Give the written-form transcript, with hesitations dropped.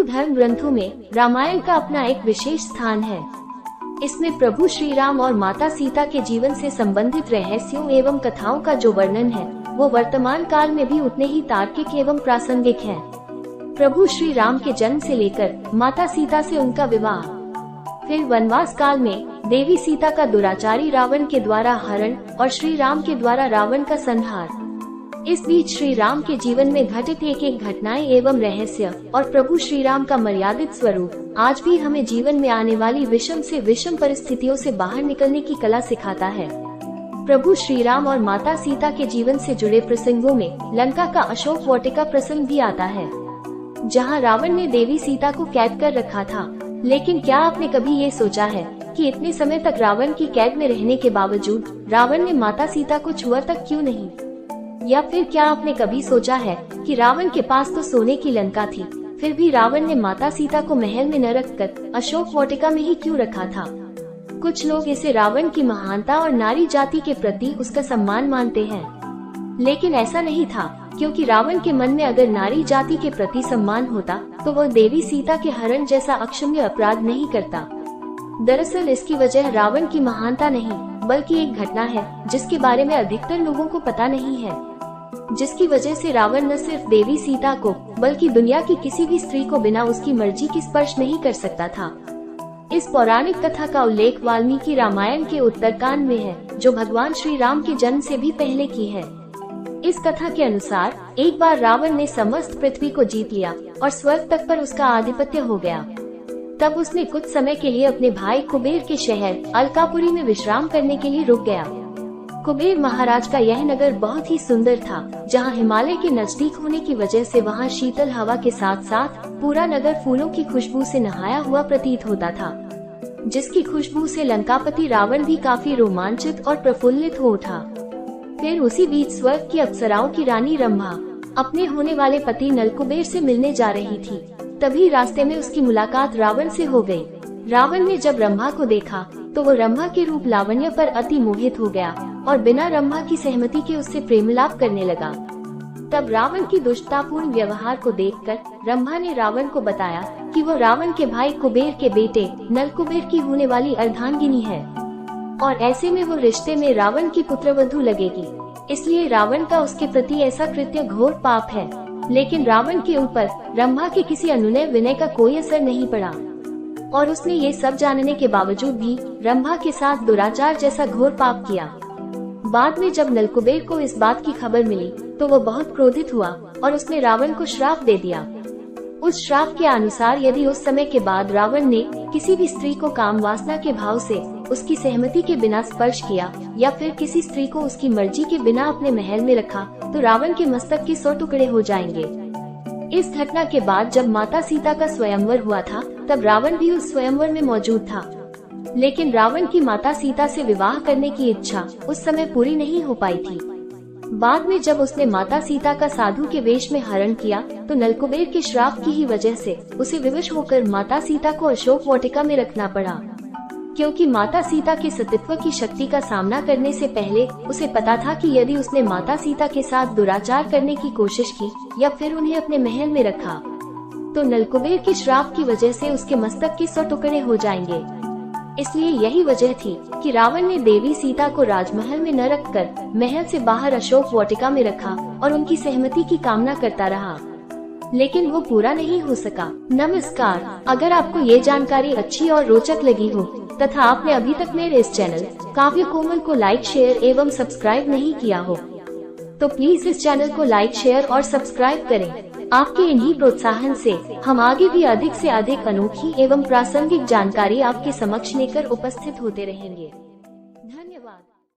हिंदू धर्म ग्रंथों में रामायण का अपना एक विशेष स्थान है। इसमें प्रभु श्री राम और माता सीता के जीवन से संबंधित रहस्यों एवं कथाओं का जो वर्णन है वो वर्तमान काल में भी उतने ही तार्किक एवं प्रासंगिक है। प्रभु श्री राम के जन्म से लेकर माता सीता से उनका विवाह, फिर वनवास काल में देवी सीता का दुराचारी रावण के द्वारा हरण और श्री राम के द्वारा रावण का संहार। इस बीच श्री राम के जीवन में घटित एक एक घटनाएं एवं रहस्य और प्रभु श्री राम का मर्यादित स्वरूप आज भी हमें जीवन में आने वाली विषम से विषम परिस्थितियों से बाहर निकलने की कला सिखाता है। प्रभु श्री राम और माता सीता के जीवन से जुड़े प्रसंगों में लंका का अशोक वाटिका प्रसंग भी आता है, जहां रावण ने देवी सीता को कैद कर रखा था। लेकिन क्या आपने कभी ये सोचा है कि इतने समय तक रावण की कैद में रहने के बावजूद रावण ने माता सीता को छुआ तक क्यों नहीं? या फिर क्या आपने कभी सोचा है कि रावण के पास तो सोने की लंका थी, फिर भी रावण ने माता सीता को महल में न रखकर अशोक वाटिका में ही क्यों रखा था? कुछ लोग इसे रावण की महानता और नारी जाति के प्रति उसका सम्मान मानते हैं, लेकिन ऐसा नहीं था, क्योंकि रावण के मन में अगर नारी जाति के प्रति सम्मान होता तो वह देवी सीता के हरण जैसा अक्षम्य अपराध नहीं करता। दरअसल इसकी वजह रावण की महानता नहीं बल्कि एक घटना है जिसके बारे में अधिकतर लोगों को पता नहीं है, जिसकी वजह से रावण न सिर्फ देवी सीता को बल्कि दुनिया की किसी भी स्त्री को बिना उसकी मर्जी के स्पर्श नहीं कर सकता था। इस पौराणिक कथा का उल्लेख वाल्मीकि रामायण के उत्तरकांड में है, जो भगवान श्री राम के जन्म से भी पहले की है। इस कथा के अनुसार एक बार रावण ने समस्त पृथ्वी को जीत लिया और स्वर्ग तक पर उसका आधिपत्य हो गया। तब उसने कुछ समय के लिए अपने भाई कुबेर के शहर अलकापुरी में विश्राम करने के लिए रुक गया। कुबेर महाराज का यह नगर बहुत ही सुंदर था, जहां हिमालय के नजदीक होने की वजह से वहां शीतल हवा के साथ साथ पूरा नगर फूलों की खुशबू से नहाया हुआ प्रतीत होता था, जिसकी खुशबू से लंकापति रावण भी काफी रोमांचित और प्रफुल्लित हो उठा। फिर उसी बीच स्वर्ग की अप्सराओं की रानी रंभा अपने होने वाले पति नलकुबेर से मिलने जा रही थी। तभी रास्ते में उसकी मुलाकात रावण से हो गई। रावण ने जब रंभा को देखा तो वो रंभा के रूप लावण्य पर अति मोहित हो गया और बिना रंभा की सहमति के उससे प्रेमलाप करने लगा। तब रावण की दुष्टतापूर्ण व्यवहार को देखकर रंभा ने रावण को बताया कि वो रावण के भाई कुबेर के बेटे नलकुबेर की होने वाली अर्धांगिनी है और ऐसे में वो रिश्ते में रावण की पुत्रवधू लगेगी, इसलिए रावण का उसके प्रति ऐसा कृत्य घोर पाप है। लेकिन रावण के ऊपर रंभा के किसी अनुनय विनय का कोई असर नहीं पड़ा और उसने ये सब जानने के बावजूद भी रंभा के साथ दुराचार जैसा घोर पाप किया। बाद में जब नलकुबेर को इस बात की खबर मिली तो वो बहुत क्रोधित हुआ और उसने रावण को श्राप दे दिया। उस श्राप के अनुसार यदि उस समय के बाद रावण ने किसी भी स्त्री को काम वासना के भाव से उसकी सहमति के बिना स्पर्श किया या फिर किसी स्त्री को उसकी मर्जी के बिना अपने महल में रखा तो रावण के मस्तक के 100 टुकड़े हो जाएंगे। इस घटना के बाद जब माता सीता का स्वयंवर हुआ था तब रावण भी उस स्वयंवर में मौजूद था, लेकिन रावण की माता सीता से विवाह करने की इच्छा उस समय पूरी नहीं हो पाई थी। बाद में जब उसने माता सीता का साधु के वेश में हरण किया तो नलकुबेर के श्राप की ही वजह से उसे विवश होकर माता सीता को अशोक वाटिका में रखना पड़ा, क्योंकि माता सीता के सतीत्व की शक्ति का सामना करने से पहले उसे पता था कि यदि उसने माता सीता के साथ दुराचार करने की कोशिश की या फिर उन्हें अपने महल में रखा तो नलकुबेर के श्राप की वजह से उसके मस्तक के 100 टुकड़े हो जाएंगे। इसलिए यही वजह थी कि रावण ने देवी सीता को राजमहल में न रखकर महल से बाहर अशोक वाटिका में रखा और उनकी सहमति की कामना करता रहा, लेकिन वो पूरा नहीं हो सका। नमस्कार, अगर आपको ये जानकारी अच्छी और रोचक लगी हो तथा आपने अभी तक मेरे इस चैनल काव्य कोमल को लाइक, शेयर एवं सब्सक्राइब नहीं किया हो तो प्लीज इस चैनल को लाइक, शेयर और सब्सक्राइब करें। आपके इन्हीं प्रोत्साहन से हम आगे भी अधिक से अधिक अनोखी एवं प्रासंगिक जानकारी आपके समक्ष लेकर उपस्थित होते रहेंगे।